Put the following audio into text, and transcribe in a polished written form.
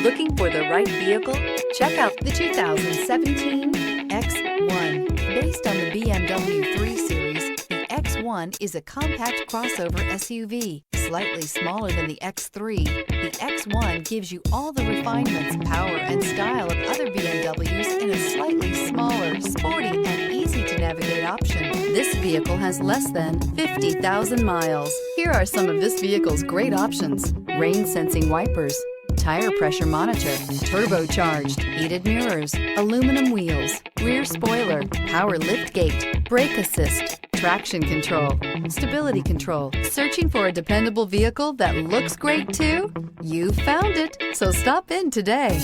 Looking for the right vehicle? Check out the 2017 X1. Based on the BMW 3 Series, the X1 is a compact crossover SUV. Slightly smaller than the X3, the X1 gives you all the refinements, power, and style of other BMWs in a slightly smaller, sporty, and easy-to-navigate option. This vehicle has less than 50,000 miles. Here are some of this vehicle's great options: rain-sensing wipers, tire pressure monitor, turbocharged, heated mirrors, aluminum wheels, rear spoiler, power liftgate, brake assist, traction control, stability control. Searching for a dependable vehicle that looks great too? You found it, so stop in today.